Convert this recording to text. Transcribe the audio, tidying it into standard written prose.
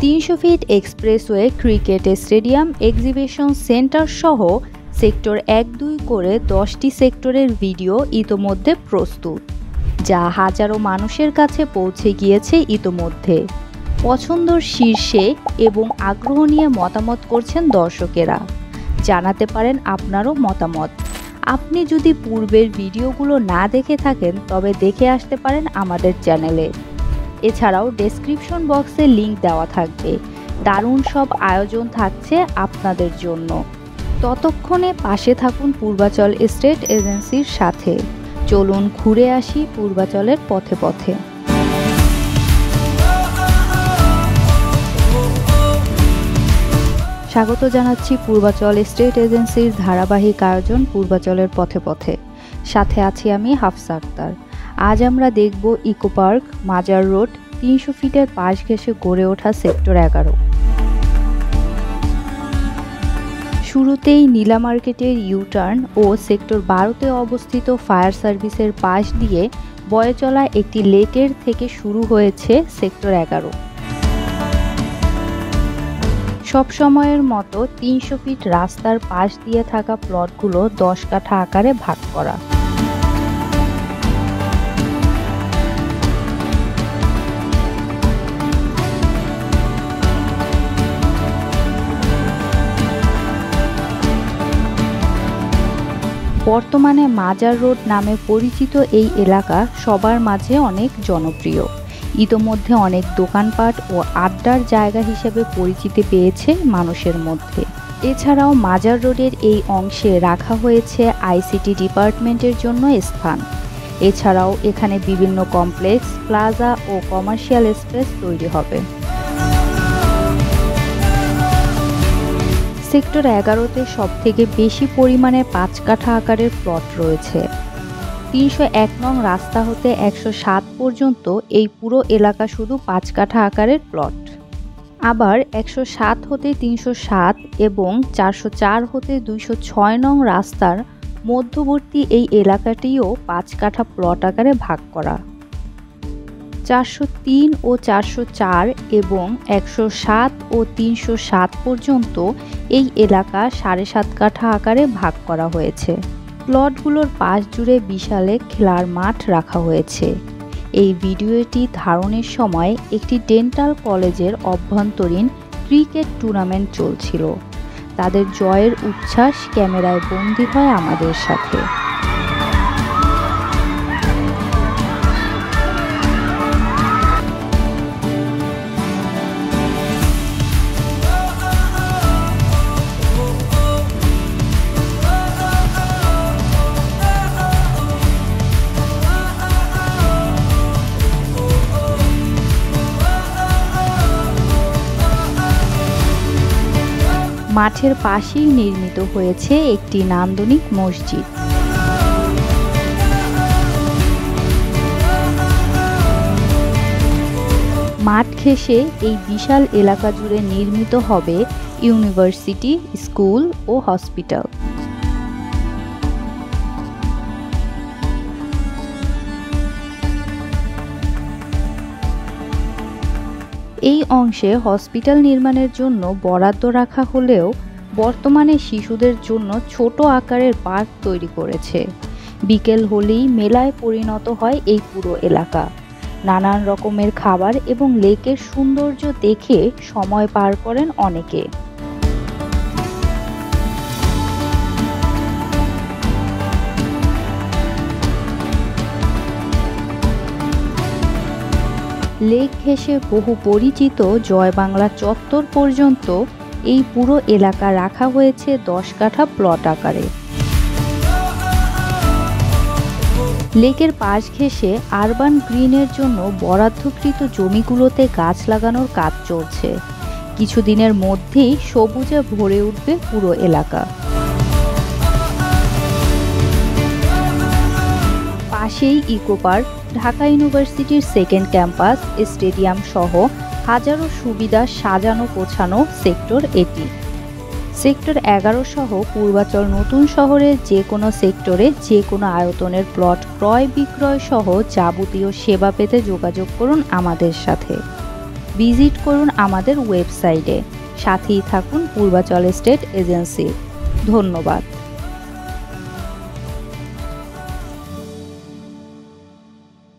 300 feet expressway, cricket stadium, exhibition centre সহ sector 1-2 করে 10টি সেক্টরের ভিডিও ইতোমধ্যে প্রস্তুত, যা হাজারো মানুষের কাছে পৌঁছে গিয়েছে ইতোমধ্যে। পছন্দর শীর্ষে এবং আগ্রহ নিয়ে মতামত করছেন দর্শকেরা। জানাতে পারেন আপনারও মতামত। আপনি যদি পূর্বের ভিডিওগুলো না দেখে থাকেন তবে দেখে আসতে পারেন আমাদের চ্যানেলে। এছাড়াও ডেসক্রিপশন বক্সে লিংক দেওয়া থাকবে। দারুণ সব আয়োজন থাকছে আপনাদের জন্য। ততক্ষণে পাশে থাকুন পূর্বাচল এস্টেট এজেন্সির সাথে। চলুন ঘুরে আসি পূর্বাচলের পথে পথে। স্বাগত জানাচ্ছি পূর্বাচল এস্টেট এজেন্সির ধারাবাহিক আয়োজন পূর্বাচলের পথে পথে। সাথে আছি আমি হাফসা আক্তার। আজ আমরা দেখব ইকো পার্ক, মাজার রোড, 300 ফিটের পাশ ঘেঁষে গড়ে ওঠা সেক্টর 11। শুরুতেই নীলা মার্কেটের ইউটার্ন ও সেক্টর 12তে অবস্থিত ফায়ার সার্ভিসের পাশ দিয়ে বয়ে চলা একটি লেকের থেকে শুরু হয়েছে সেক্টর 11। সব সময়ের মতো 300 ফিট রাস্তার পাশ দিয়ে থাকা প্লটগুলো 10 কাঠা আকারে ভাগ করা। বর্তমানে মাজার রোড নামে পরিচিত এই এলাকা সবার মাঝে অনেক জনপ্রিয়। ইতোমধ্যে অনেক দোকানপাট ও আড্ডার জায়গা হিসেবে পরিচিতি পেয়েছে মানুষের মধ্যে। এছাড়াও মাজার রোডের এই অংশে রাখা হয়েছে আইসিটি ডিপার্টমেন্টের জন্য স্থান। এছাড়াও এখানে বিভিন্ন কমপ্লেক্স, প্লাজা ও কমার্শিয়াল স্পেস তৈরি হবে। সেক্টর 11তে সবথেকে বেশি পরিমাণে 5 কাঠা আকারের প্লট রয়েছে। 301 নং রাস্তা হতে 107 পর্যন্ত এই পুরো এলাকা শুধু 5 কাঠা আকারের প্লট। আবার 107 হতে 307 এবং 404 হতে 206 নং রাস্তার মধ্যবর্তী এই এলাকাটিও 5 কাঠা প্লট আকারে ভাগ করা। 403 ও 404 এবং 107 ও 307 পর্যন্ত এই এলাকা 7.5 কাঠা আকারে ভাগ করা হয়েছে। প্লটগুলোর পাশ জুড়ে বিশাল খেলার মাঠ রাখা হয়েছে। এই ভিডিওটি ধারণের সময় একটি ডেন্টাল কলেজের অভ্যন্তরীণ ক্রিকেট টুর্নামেন্ট চলছিল। তাদের জয়ের উচ্ছ্বাস ক্যামেরায় বন্দী হয় আমাদের সাথে। মাঠের পাশেই নির্মিত হয়েছে একটি নান্দনিক মসজিদ। মাঠ ঘেঁষে এই বিশাল এলাকা জুড়ে নির্মিত হবে ইউনিভার্সিটি, স্কুল ও হসপিটাল। এই অংশে হসপিটাল নির্মাণের জন্য বরাদ্দ রাখা হলেও বর্তমানে শিশুদের জন্য ছোট আকারের পার্ক তৈরি করেছে। বিকেল হলেই মেলায় পরিণত হয় এই পুরো এলাকা। নানান রকমের খাবার এবং লেকের সৌন্দর্য দেখে সময় পার করেন অনেকে। লেক ঘেঁষে বহু পরিচিত জয় বাংলা চত্বর পর্যন্ত এই পুরো এলাকা রাখা হয়েছে 10 কাঠা প্লট আকারে। লেকের পাশ ঘেঁষে আরবান গ্রিনের জন্য বরাদ্দকৃত জমিগুলোতে গাছ লাগানোর কাজ চলছে। কিছুদিনের মধ্যেই সবুজে ভরে উঠবে পুরো এলাকা। পাশেই ইকো পার্ক, ঢাকা ইউনিভার্সিটির সেকেন্ড ক্যাম্পাস, স্টেডিয়াম সহ হাজারো সুবিধা সাজানো গোছানো সেক্টর এটি। সেক্টর 11 সহ পূর্বাচল নতুন শহরের যে কোনো সেক্টরে যে কোনো আয়তনের প্লট ক্রয় বিক্রয় সহ যাবতীয় সেবা পেতে যোগাযোগ করুন আমাদের সাথে। ভিজিট করুন আমাদের ওয়েবসাইটে। সাথেই থাকুন পূর্বাচল স্টেট এজেন্সি। ধন্যবাদ।